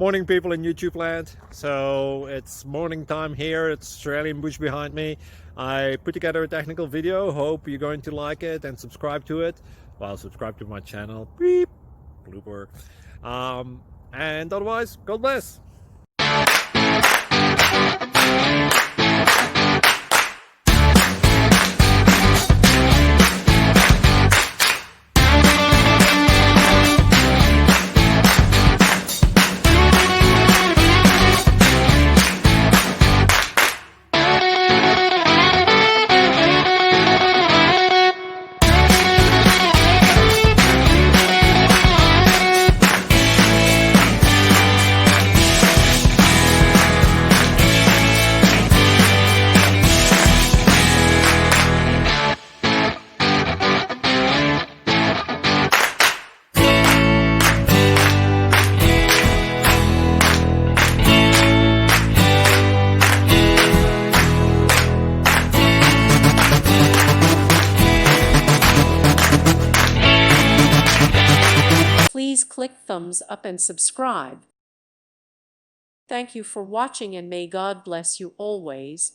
Morning people in YouTube land. So it's morning time here. It's Australian bush behind me. I put together a technical video. Hope you're going to like it and subscribe to it. Well, subscribe to my channel. Beep. Blooper. And otherwise, God bless. Please click thumbs up and subscribe. Thank you for watching and may God bless you always.